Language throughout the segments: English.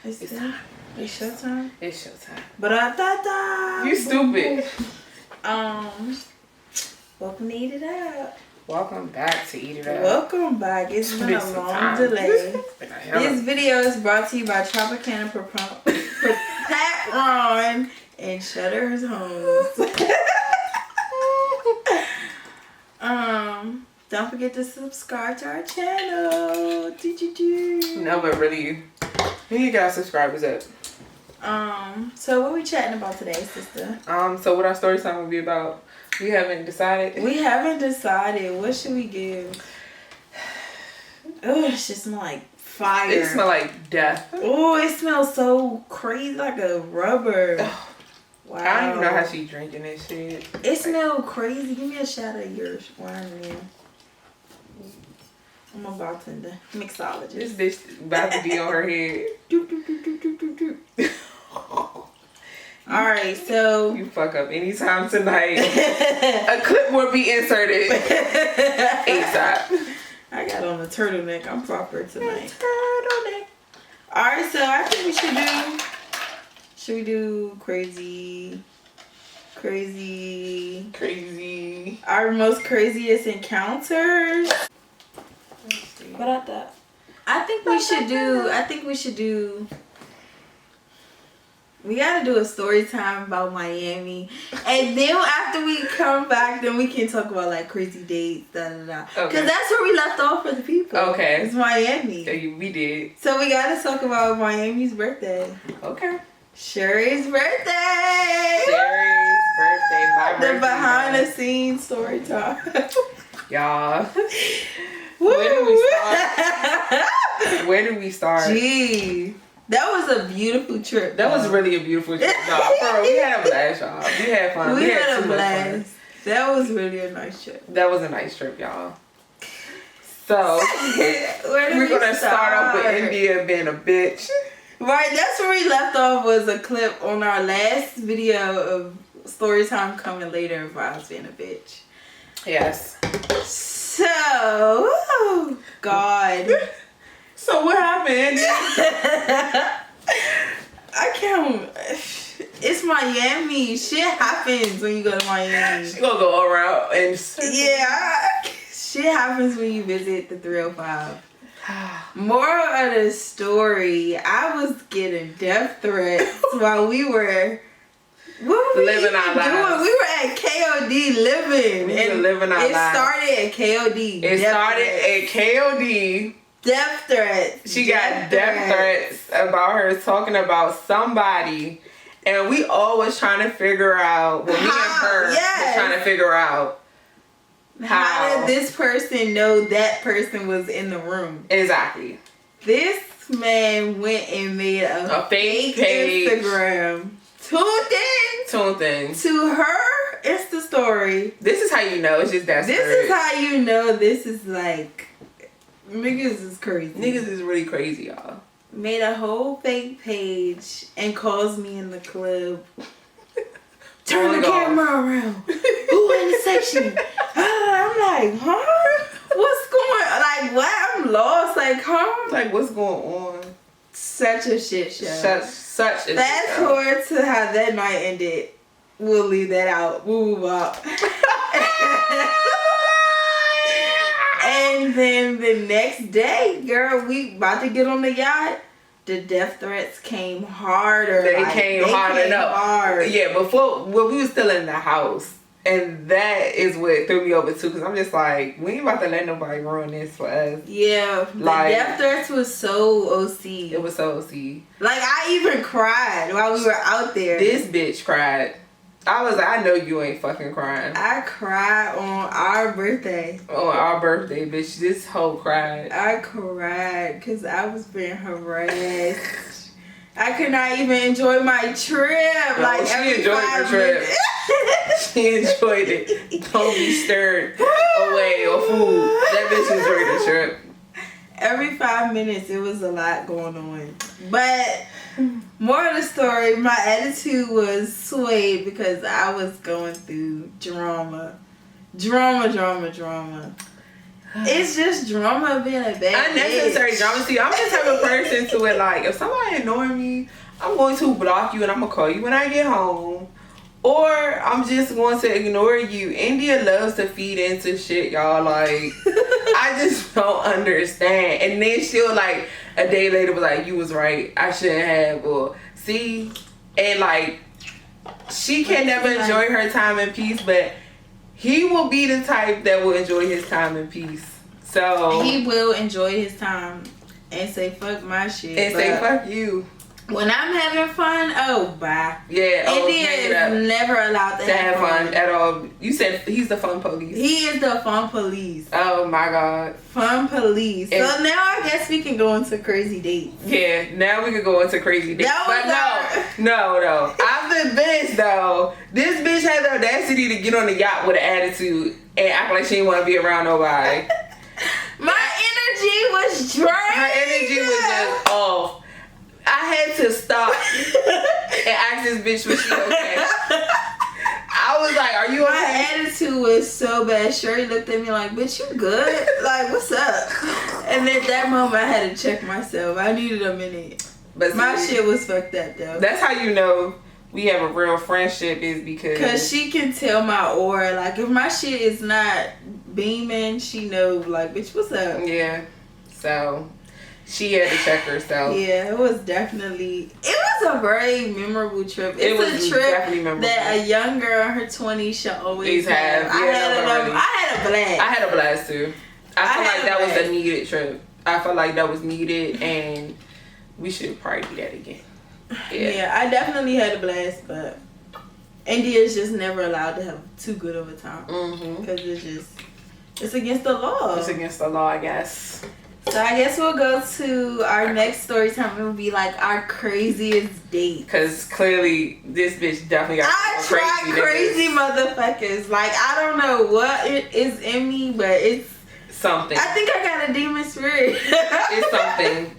It's time. It's showtime. It's showtime. Ba-da-da-da. You stupid. Welcome to Eat It Up. Welcome back to Eat It Up. Welcome back. It's been a long delay. This video is brought to you by Tropicana Pat Ron and Shutter's Homes. Don't forget to subscribe to our channel. No, but really, you got subscribers up. So what we chatting about today, sister? So what our story time will be about? We haven't decided. We haven't decided. What should we give? Oh, it just smell like fire. It smell like death. Oh, it smells so crazy, like a rubber. Wow. I don't even know how she drinking this shit. It smells crazy. Give me a shot of your wine, man. I'm a bartender, mixologist. This bitch about to be on her head. Alright, so you fuck up anytime tonight. A clip will be inserted ASAP. I got on a turtleneck. I'm proper tonight. Turtleneck. Alright, so I think we should do crazy. Our most craziest encounters. But I think we should do. We gotta do a story time about Miami, and then after we come back, then we can talk about like crazy dates, Cause that's where we left off for the people. Okay, it's Miami. Yeah, we did. So we gotta talk about Miami's birthday. Okay. Sherry's birthday. My birthday. The behind the scenes story time. Y'all. Where do we start? Gee, that was a beautiful trip. That was really a beautiful trip. No, bro, we had a blast, y'all. We had fun. We had a blast. That was really a nice trip. That was a nice trip, y'all. So we're gonna start off with Endia being a bitch. Right, that's where we left off. Was a clip on our last video of Storytime coming later of I was being a bitch. Yes. So, oh, God. So what happened? I can't. It's Miami. Shit happens when you go to Miami. She gonna go all around and shit happens when you visit the 305. Moral of the story: I was getting death threats while we were. What were we living our lives? We were at KOD living. We were living our lives. It started at KOD. It started at KOD. Death threats. She got death threats about her talking about somebody. And we all was trying to figure out, well, me and her was trying to figure out how did this person know that person was in the room? Exactly. This man went and made a fake page. Instagram. Tuned in to her Insta story. This is how you know it's just desperate. This is how you know this is like niggas is crazy. Niggas is really crazy, y'all. Made a whole fake page and calls me in the club. Turn the camera around. Who in the section? I'm like, huh? What's going on? Like, what? I'm lost. Like, huh? Like, what's going on? Such a shit show. Such a Fast forward to how that night ended. We'll leave that out. We'll move up. And then the next day, girl, we about to get on the yacht. The death threats came harder. They came hard enough. Yeah, before we was still in the house. And that is what threw me over too, because I'm just like, we ain't about to let nobody ruin this for us. Yeah, the death threats was so OC. It was so OC. Like, I even cried while we were out there. This bitch cried. I was like, I know you ain't fucking crying. I cried on our birthday. On our birthday, bitch. This hoe cried. I cried because I was being harassed. I could not even enjoy my trip. No, like, she enjoyed her trip. She enjoyed it. Don't be stirred away or food. That bitch enjoyed the trip. Every 5 minutes, it was a lot going on. But more of the story, my attitude was swayed because I was going through drama. It's just drama being a bad unnecessary bitch. drama. See, I'm the type of person to it, like, if somebody annoying me, I'm going to block you and I'm going to call you when I get home. Or I'm just going to ignore you. Endia loves to feed into shit, y'all. Like, I just don't understand. And then she'll, like, a day later be like, you was right. I shouldn't have. Or, see? And, like, she can never enjoy her time in peace, but he will be the type that will enjoy his time in peace. So he will enjoy his time and say fuck my shit. And say fuck you. When I'm having fun, oh bye. Yeah. Endia is never allowed to have fun at all. You said he's the fun police. He is the fun police. Oh my god. Fun police. So now I guess we can go into crazy dates. Yeah, now we can go into crazy dates. But no. After this though, this bitch had the audacity to get on the yacht with an attitude and act like she didn't want to be around nobody. My energy was drained. Her energy was just off. I had to stop and ask this bitch, was she okay? I was like, are you okay? My attitude was so bad. Sherry looked at me like, bitch, you good? Like, what's up? And at that moment, I had to check myself. I needed a minute. But see, my shit was fucked up, though. That's how you know we have a real friendship, is because she can tell my aura. Like, if my shit is not beaming, she knows, like, bitch, what's up? Yeah. So she had to check herself. Yeah, it was a very memorable trip. It's a trip that a young girl in her 20s should always have. I had a blast. I had a blast too. I feel like that was a needed trip. I feel like that was needed, and we should probably do that again. Yeah, I definitely had a blast, but Endia is just never allowed to have too good of a time. Because it's against the law. It's against the law, I guess. So I guess we'll go to our next story time. It will be like our craziest date. Because clearly this bitch definitely got crazy motherfuckers. Like, I don't know what it is in me, but it's something. I think I got a demon spirit. It's something.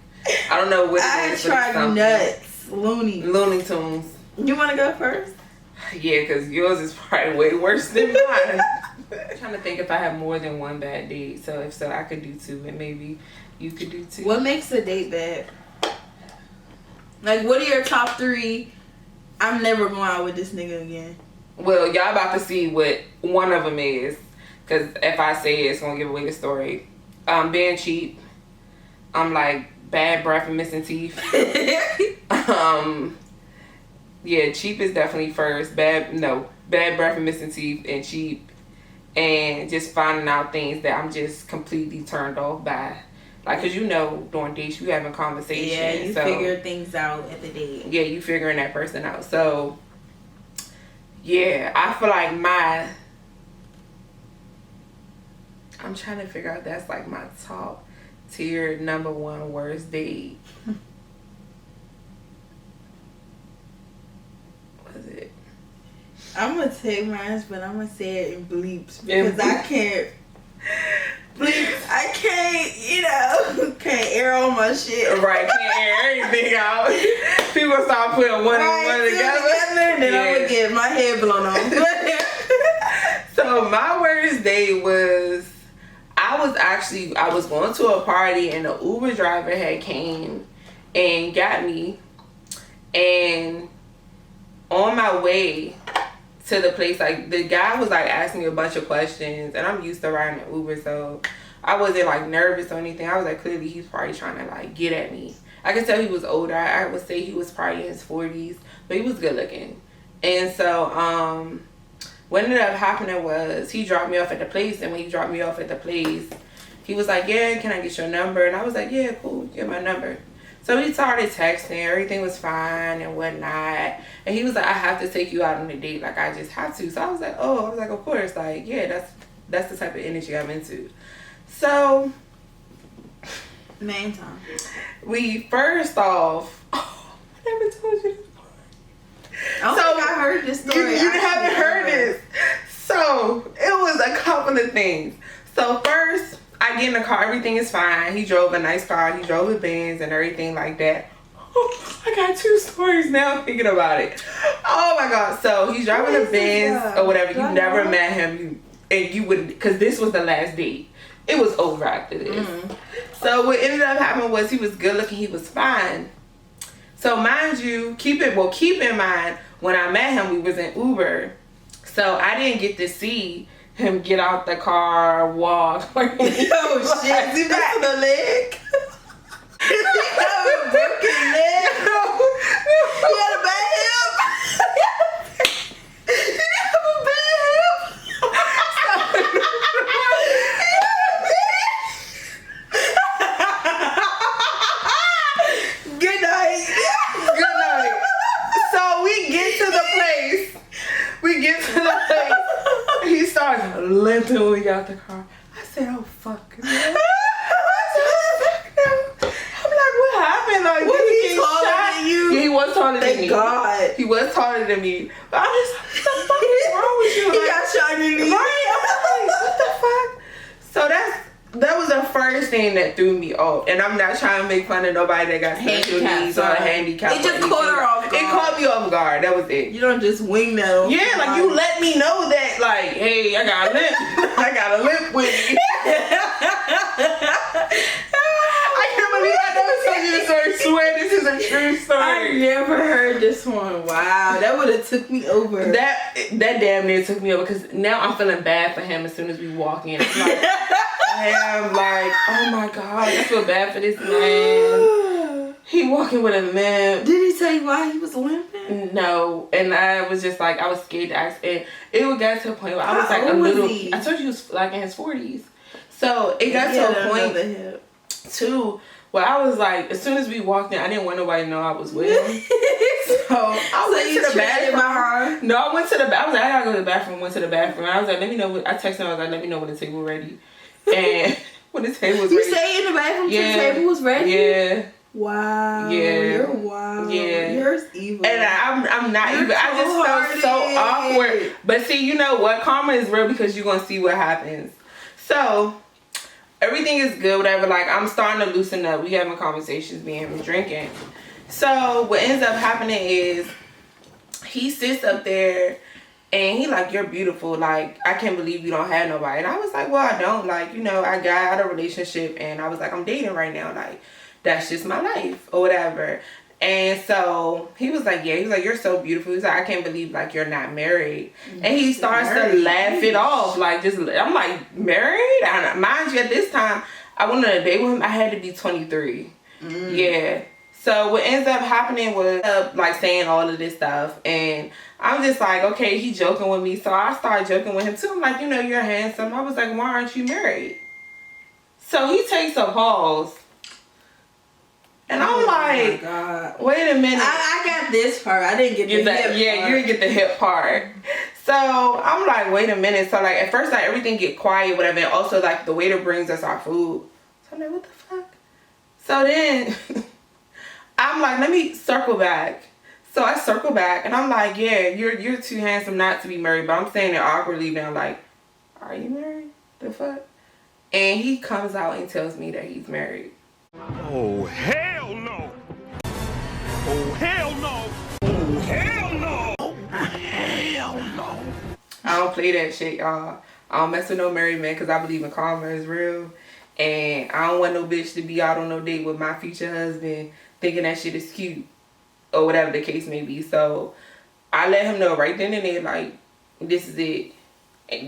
I don't know what it is. I tried nuts. Looney Tunes. You want to go first? Yeah, because yours is probably way worse than mine. I'm trying to think if I have more than one bad date. So if so, I could do two, and maybe you could do two. What makes a date bad? Like, what are your top 3? I'm never going out with this nigga again. Well, y'all about to see what one of them is, because if I say it, it's gonna give away the story. Being cheap. I'm like bad breath and missing teeth. Yeah, cheap is definitely first. Bad breath and missing teeth, and cheap. And just finding out things that I'm just completely turned off by. Like, because during dates, you having conversations. Yeah, you figure things out at the date. Yeah, you figuring that person out. So, yeah, I feel like I'm trying to figure out that's like my top tier number 1 worst date. What is it? I'm gonna take mine, but I'm gonna say it in bleeps because I can't bleeps. I can't, can't air all my shit. Right, can't air everything out. People start putting one and one together, and then I'm gonna get my head blown off. So my worst date was, I was going to a party and the Uber driver had came and got me, and on my way to the place, like, the guy was like asking me a bunch of questions, and I'm used to riding an Uber, so I wasn't like nervous or anything. I was like, clearly he's probably trying to like get at me. I could tell he was older. I would say he was probably in his 40s, but he was good looking. And so what ended up happening was he dropped me off at the place, and when he dropped me off at the place, he was like, yeah, can I get your number? And I was like, yeah, cool, get my number. So we started texting, everything was fine and whatnot. And he was like, I have to take you out on a date, like, I just have to. So I was like, of course, like, yeah, that's the type of energy I'm into. So, main time. We first off, I never told you this part. I don't think I heard this story. You haven't heard this. So, it was a couple of things. So first, I get in the car, everything is fine. He drove a nice car, he drove a Benz and everything like that. Oh, I got 2 stories now thinking about it. Oh my God. So he's driving a Benz or whatever. You never met him, and you would, because this was the last date. It was over after this. So what ended up happening was he was good looking. He was fine. So mind you, keep in mind, when I met him, we was in Uber. So I didn't get to see him get out the car, walk. Oh shit, is he back to the leg? He had a broken leg. He had a bad hip. He had a bad hip. Good night. Good night. So we get to the place. He starts limping when we got out the car. I said, oh fuck. I'm like, what happened? Like, Was he taller shot? than you? Yeah, he was taller than me. Thank God. He was taller than me. But I was like, what the fuck is wrong with you? He Like, got shot in the knee. right? I was like, what the fuck? So that was the first thing that threw me off. And I'm not trying to make fun of nobody that got special needs or handicap. It just caught her off guard. It caught me off guard. That was it. You don't just wing that. Yeah, like you let me know that, like, hey, I got a limp. I got a limp with me. I can't believe I never told you this story. I swear this is a true story. I never heard this one. Wow, that would have took me over. That damn near took me over because now I'm feeling bad for him as soon as we walk in. I'm like, oh my God, I feel bad for this man. He walking with a limp. Did he tell you why he was limping? No, and I was just like, I was scared to ask. And it would get to a point where I was like a little. I told you he was like in his 40s. So it got to a point too where I was like, as soon as we walked in, I didn't want nobody to know I was with him. So I went to the bathroom. No, I went to the bathroom. I was like, I gotta go to the bathroom. Went to the bathroom. I was like, let me know. I texted him. I was like, let me know when the table ready. And when the table was ready. You stayed in the bathroom till the table was ready? Yeah. Wow. Yeah. You're wild. Yeah. You're evil. And I'm not even. I just felt so awkward. But see, you know what? Karma is real because you're gonna see what happens. So everything is good, whatever. Like, I'm starting to loosen up. We having conversations, me and him drinking. So what ends up happening is he sits up there and he like, you're beautiful. Like, I can't believe you don't have nobody. And I was like, well, I don't. Like, you know, I got out of a relationship and I was like, I'm dating right now. Like, that's just my life or whatever. And so he was like, yeah, he was like, you're so beautiful. He's like, I can't believe like you're not married. And he starts to laugh it off. Like, just, I'm like, married? Mind you, at this time, I went on a date with him. I had to be 23. Yeah. So what ends up happening was like saying all of this stuff. And I'm just like, okay, he joking with me. So I started joking with him too. I'm like, you know, you're handsome. I was like, why aren't you married? So he takes a pause. And I'm like, God. Wait a minute. I got this part. I didn't get the hip part. Yeah, you didn't get the hip part. So I'm like, wait a minute. So like at first like everything get quiet, whatever. And also like the waiter brings us our food. So I'm like, what the fuck? So then I'm like, let me circle back. So I circle back and I'm like, yeah, you're too handsome not to be married. But I'm saying it awkwardly now, like, are you married? The fuck? And he comes out and tells me that he's married. Oh, hell no! Oh, hell no! Oh, hell no! Oh, hell no! I don't play that shit, y'all. I don't mess with no married man because I believe in karma is real. And I don't want no bitch to be out on no date with my future husband thinking that shit is cute. Or whatever the case may be. So I let him know right then and there, like, this is it.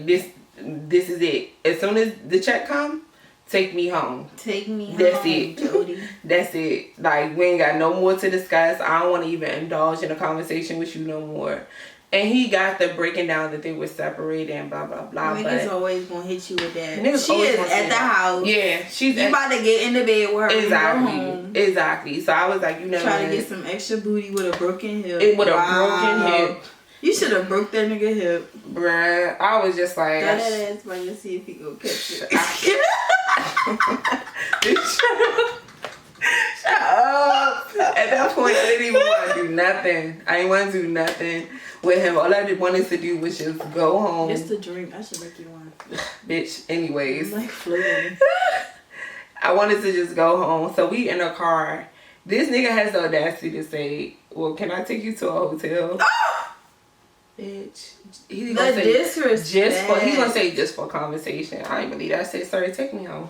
This is it. As soon as the check come, take me home. Take me home. That's it. Jody. That's it. Like, we ain't got no more to discuss. I don't want to even indulge in a conversation with you no more. And he got the breaking down that they were separated and blah, blah, blah. Niggas always gonna hit you with that. Niggas she is at the house. Yeah. She's about to get in the bed with her. Exactly. Exactly. So I was like, you know, try to get some extra booty with a broken hip. With a broken hip. You should have broke that nigga hip. Bruh. I was just like. Got that ass by you, see if he go catch it. Shut up. At that point, I didn't even want to do nothing. I didn't want to do nothing with him. All I wanted to do was just go home. Just a drink. I should make you one. Bitch, anyways. I'm like floating. I wanted to just go home. So we in a car. This nigga has the audacity to say, well, can I take you to a hotel? Bitch. He The gonna say disrespect. he gonna say just for conversation. I ain't believe that. I said, sir, take me home.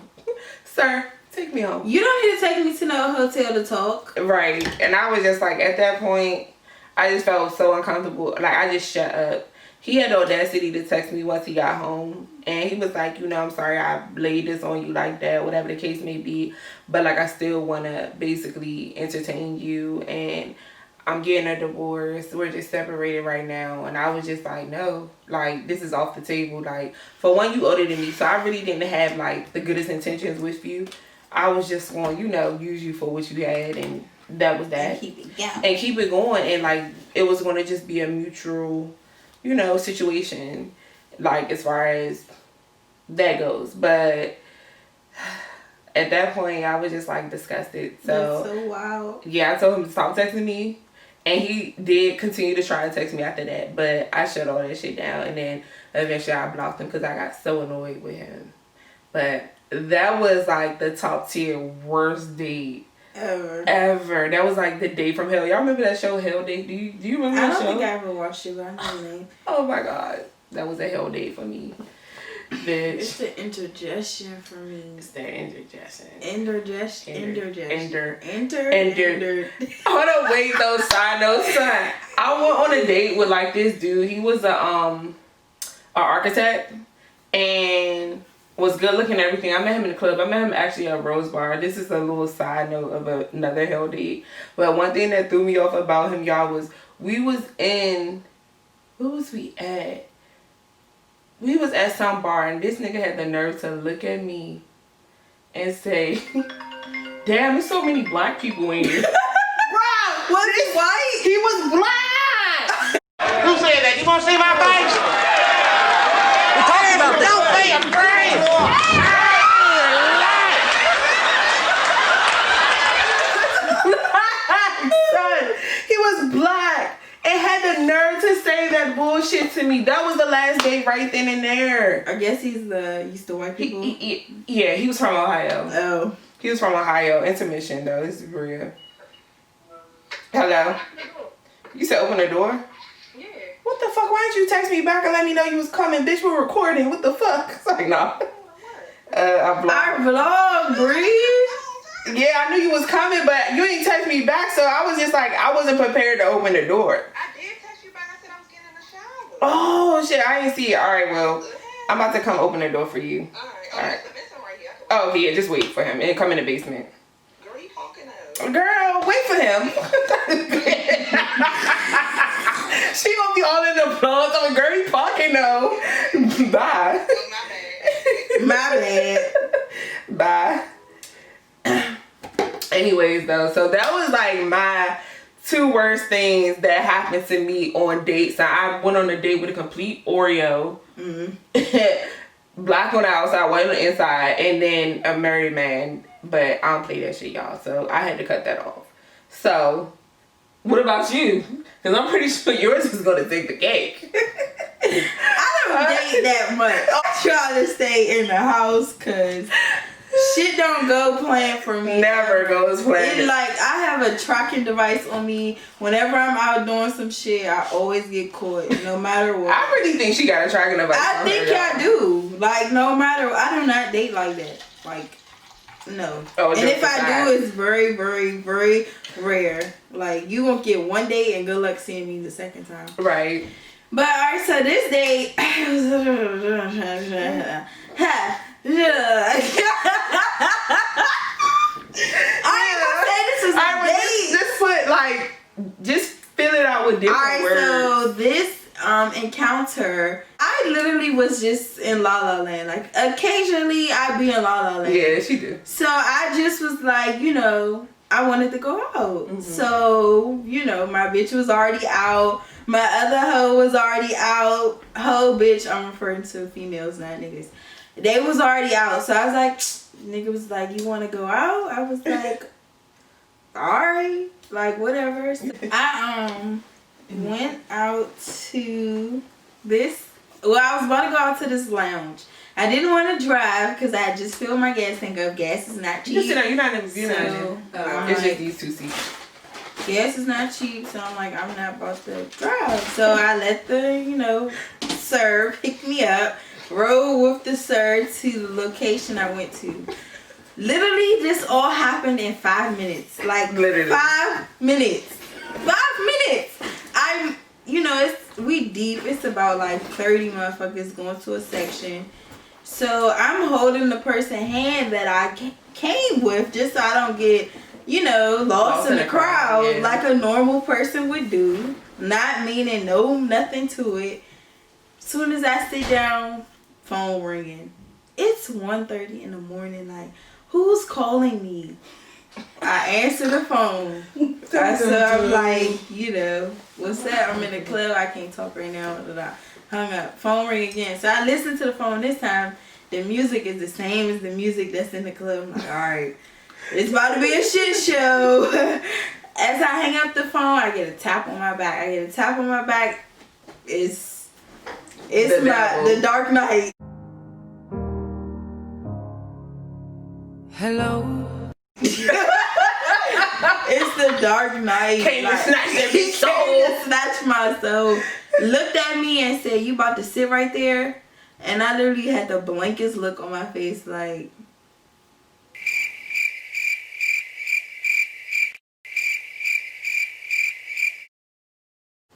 Sir, take me home. You don't need to take me to no hotel to talk. Right. And I was just like, at that point, I just felt so uncomfortable. Like, I just shut up. He had the audacity to text me once he got home. And he was like, you know, I'm sorry I laid this on you like that, whatever the case may be. But, like, I still want to basically entertain you. And I'm getting a divorce. We're just separated right now. And I was just like, no. Like, this is off the table. Like, for one, you older than me. So, I really didn't have, like, the goodest intentions with you. I was just going, you know, use you for what you had. And that was that. And keep it going. And keep it going. And, like, it was going to just be a mutual, you know, situation, like, as far as that goes. But at that point, I was just, like, disgusted. So, that's so wild. Yeah, I told him to stop texting me. And he did continue to try to text me after that. But I shut all that shit down. And then eventually I blocked him because I got so annoyed with him. But that was, like, the top tier worst date. Ever. That was like the Day from Hell. Y'all remember that show, Hell Day? Do you remember that show? I don't think I ever watched it, but I know the name. Oh my god. That was a hell day for me. Bitch. It's the indigestion for me. It's the indigestion. Indigestion. Hold on, wait though, side note, son. I went on a date with like this dude. He was a architect and was good looking and everything. I met him in the club. I met him actually at Rose Bar. This is a little side note of another hell date. But one thing that threw me off about him, y'all, was we was in, where was we at? We was at some bar and this nigga had the nerve to look at me and say, damn, there's so many black people in here. Bro, was he white? He was black! Who said that? You want to see my face? We're talking about this. Don't be afraid! Son, he was black and had the nerve to say that bullshit to me. That was the last date right then and there. I guess he's used to white people. Yeah, he was from Ohio. Oh. He was from Ohio. Intermission though. This is real. Hello? You said open the door? Yeah. What the fuck? Why didn't you text me back and let me know you was coming? Bitch, we're recording. What the fuck? It's like, nah. Our vlog, Bree. Yeah, I knew you was coming, but you didn't text me back, so I was just like, I wasn't prepared to open the door. I did text you back. I said I was getting in the shower. Oh, shit. I didn't see it. All right, well, I'm about to come open the door for you. All right. There's some right here. Oh, yeah, just wait for him and come in the basement. Girl, you honking out. Girl, wait for him. She gonna be all in the applause. I'm like, girl, you fucking know. Bye. Oh, my bad. My bad. Bye. Anyways, though, so that was like my two worst things that happened to me on dates. Now, I went on a date with a complete Oreo. Mm-hmm. Black on the outside, white on the inside, and then a married man. But I don't play that shit, y'all. So I had to cut that off. So, what about you? Because I'm pretty sure yours is going to take the cake. I don't date that much. I try to stay in the house because shit don't go planned for me. Never goes planned. It's like I have a tracking device on me. Whenever I'm out doing some shit, I always get caught, no matter what. I really think she got a tracking device. I think I do. Like, no matter, I do not date like that. Like, no. Oh, and if I do, it's very, very, very rare. Like, you won't get one day and good luck seeing me the second time. Right. But alright, so this day I ain't gonna say this is a date. Just put like, just fill it out with different words. So this encounter, I literally was just in La La Land. Like occasionally I'd be in La La Land. Yeah, she do. So I just was like, you know, I wanted to go out. Mm-hmm. So, you know, my bitch was already out. My other hoe was already out. Hoe, bitch, I'm referring to females, not niggas. They was already out. So I was like, nigga was like, you want to go out? I was like, alright. Like, whatever. So I went out to this. Well, I was about to go out to this lounge. I didn't want to drive because I just filled my gas tank up. Gas is not cheap. You sit down. You're not in the view. It's like, just these two seats. gas is not cheap, so I'm like, I'm not about to drive. So I let the, sir pick me up, rode with the sir to the location I went to. Literally, this all happened in 5 minutes. Like, literally 5 minutes. 5 minutes. We deep. It's about like 30 motherfuckers going to a section. So I'm holding the person's hand that I came with just so I don't get, lost in the crowd, yeah. like a normal person would do. Not meaning nothing to it. Soon as I sit down, phone ringing. It's 1:30 in the morning. Like, who's calling me? I answer the phone. I'm like, what's that? I'm in the club. I can't talk right now. Hung up. Phone ring again. So I listen to the phone this time. The music is the same as the music that's in the club. I'm like, all right, it's about to be a shit show. As I hang up the phone, I get a tap on my back. It's the Dark Knight. Hello. It's the Dark Knight. Came to snatch He came to snatch my soul. Looked at me and said, "You about to sit right there?" And I literally had the blankest look on my face, like.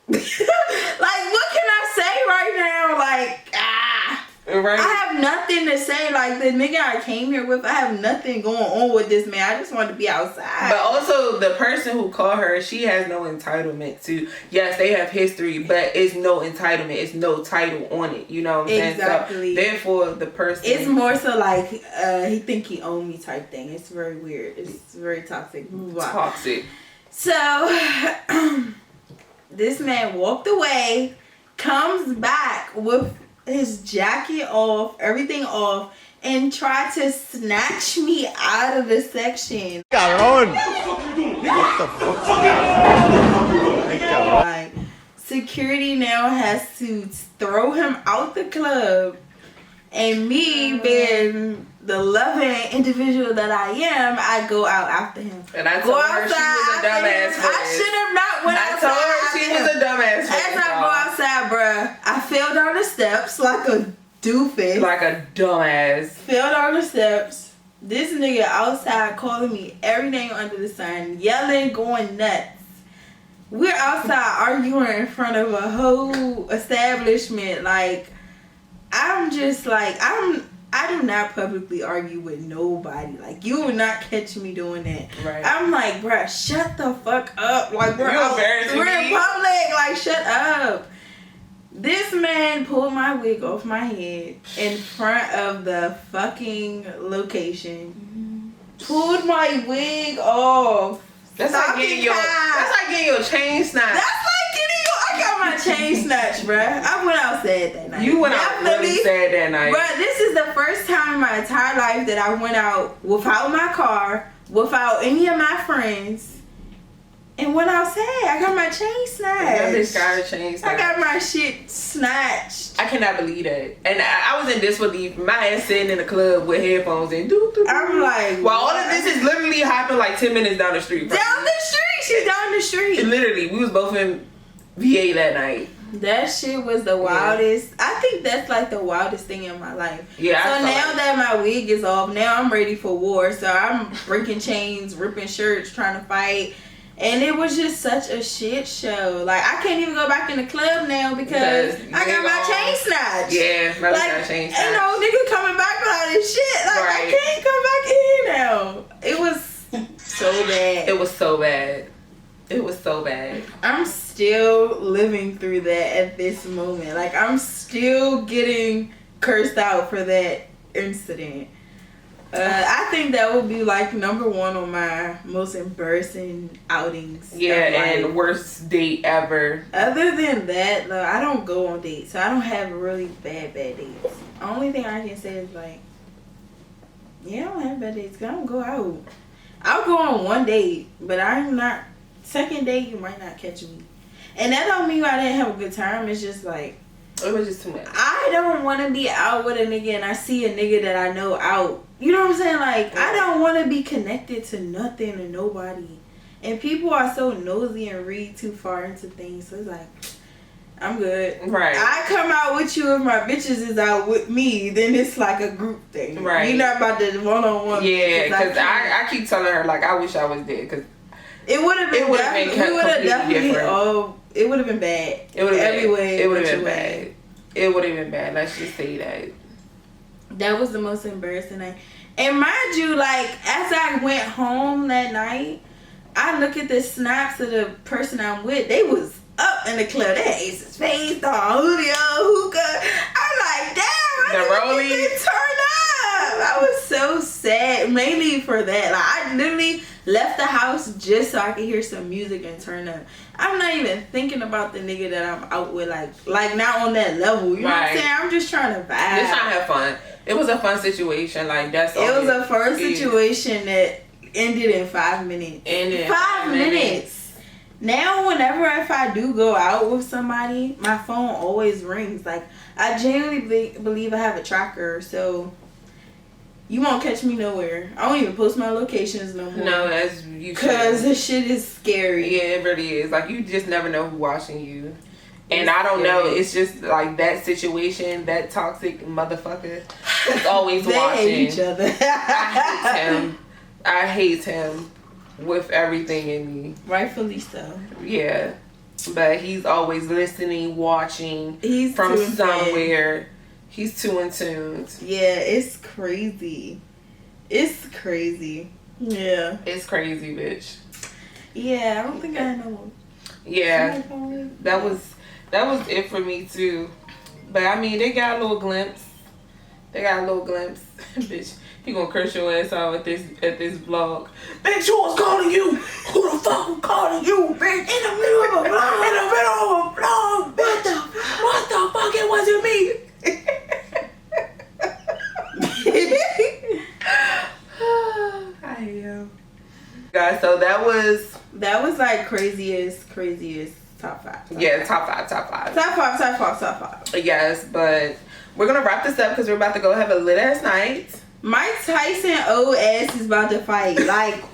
Like, what can I say right now? Like, Right. I have nothing to say. Like, the nigga I came here with, I have nothing going on with this man. I just want to be outside. But also, the person who called her, she has no entitlement to. Yes, they have history, but it's no entitlement. It's no title on it. You know what I'm saying? Exactly. So, therefore, the person. It's more so like he think he own me type thing. It's very weird. It's very toxic. Toxic. So this man walked away, comes back with his jacket off, everything off, and tried to snatch me out of the section. Like, security now has to throw him out the club, and me being the loving individual that I am, I go out after him. And I told her she was a dumbass. I should have not went outside. I told her she was a dumbass. As I go outside, bruh, I fell down the steps like a doofus. Like a dumbass. Fell down the steps. This nigga outside calling me every name under the sun, yelling, going nuts. We're outside arguing in front of a whole establishment. Like, I'm just like, I do not publicly argue with nobody. Like, you will not catch me doing that. Right. I'm like, bruh, shut the fuck up. Like, we're in public. Like, shut up. This man pulled my wig off my head in front of the fucking location. Pulled my wig off. That's like getting your chain snatched. That's like getting I got my chain snatched, bruh. I went out sad that night. You went out really sad that night. Bruh, this is the first time in my entire life that I went out without my car, without any of my friends, and went out sad. I got my chain snatched. That bitch got her chain snatched. I got my shit snatched. I cannot believe that. And I was in disbelief. My ass sitting in the club with headphones and I'm like, well, all of this is literally happened like 10 minutes down the street. Bro. Down the street. She's down the street. Literally, we was both in VA that night. That shit was the wildest. Yeah. I think that's like the wildest thing in my life. Yeah. So now that my wig is off, now I'm ready for war. So I'm breaking chains, ripping shirts, trying to fight. And it was just such a shit show. Like, I can't even go back in the club now because I got my chain snatched. Yeah, my like, chain snatched. Ain't no nigga coming back with all this shit. Like, right. I can't come back in now. It was so bad. It was so bad. It was so bad. I'm still living through that at this moment. Like, I'm still getting cursed out for that incident. I think that would be like #1 on my most embarrassing outings. Yeah, and worst date ever. Other than that, though, I don't go on dates, so I don't have really bad dates. The only thing I can say is like, yeah, I don't have bad dates because I don't go out. I'll go on one date, but I'm not. Second date, you might not catch me, and that don't mean I didn't have a good time. It's just like, it was just too much. I don't want to be out with a nigga and I see a nigga that I know out. You know what I'm saying? Like, I don't want to be connected to nothing or nobody. And people are so nosy and read too far into things. So it's like, I'm good. Right. I come out with you if my bitches is out with me, then it's like a group thing. Right. You're not about to one-on-one. Yeah, because I keep telling her, like, I wish I was there. Because it would have been definitely different. It would have been bad. It would have every way. It would have been bad. It would have been bad. Let's just say that. That was the most embarrassing night. And mind you, like, as I went home that night, I look at the snaps of the person I'm with. They was up in the club. They had Ace's face on, Julio, hookah. I'm like, damn, the rolling turn up. I was so sad, mainly for that. Like, I literally left the house just so I could hear some music and turn up. I'm not even thinking about the nigga that I'm out with, like not on that level. You know what I'm saying? I'm just trying to vibe. Just trying to have fun. It was a fun situation. Like, that's all. It was a fun situation that ended in 5 minutes. 5 minutes. Now, whenever if I do go out with somebody, my phone always rings. Like, I genuinely believe I have a tracker, so you won't catch me nowhere. I don't even post my locations no more. No, that's you. Because this shit is scary. Yeah, it really is. Like, you just never know who's watching you. And I don't know. It's just like that situation, that toxic motherfucker is always they watching. Hate each other. I hate him with everything in me. Rightfully so. Yeah. But he's always listening, watching. He's from somewhere. He's too in tune. Yeah, it's crazy. It's crazy. Yeah. It's crazy, bitch. Yeah, I don't think I had no one. Yeah. That was it for me too. But I mean, they got a little glimpse. Bitch, he gonna curse your ass out at this vlog. Bitch, who was calling you? Who the fuck was calling you, bitch? In the middle of a vlog. Bitch. What the fuck? It wasn't me. I am. Guys, so that was like craziest top 5. Yeah, top five. Top 5. Yes, but we're gonna wrap this up because we're about to go have a lit ass night. Mike Tyson old ass is about to fight. Like, ain't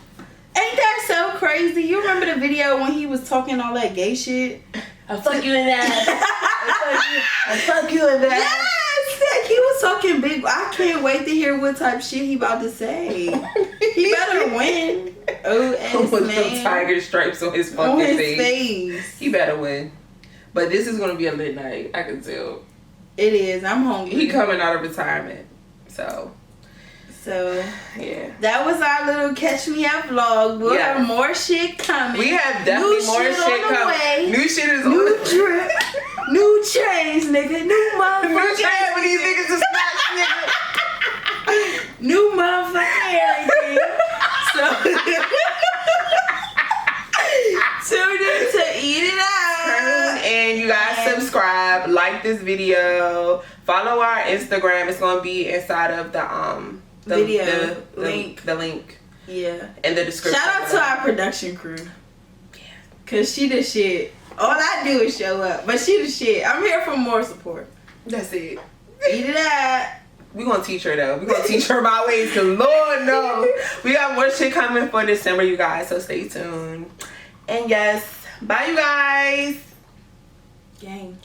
that so crazy? You remember the video when he was talking all that gay shit? I'll fuck you in that. I'll fuck you in that. Yes, like he was talking big. I can't wait to hear what type of shit he about to say. He better win. Old ass with man. the tiger stripes on his fucking face. He better win. But this is gonna be a lit night. I can tell. It is. I'm hungry. He coming out of retirement, so yeah. That was our little catch me up vlog. We'll have more shit coming. We have definitely more shit coming. New shit is new drip, new chains, nigga. New motherfucking. New chains for these niggas to snatch, nigga. New motherfucking everything. So tune in to Eat It Up. And you guys subscribe, like this video, follow our Instagram. It's gonna be inside of the video link. The link. Yeah. In the description. Shout out to our production crew. Yeah. Cause she the shit. All I do is show up. But she the shit. I'm here for more support. That's it. Eat it up. We're gonna teach her though. We're gonna teach her my ways, cause Lord no. We got more shit coming for December, you guys, so stay tuned. And yes, bye you guys. Gang.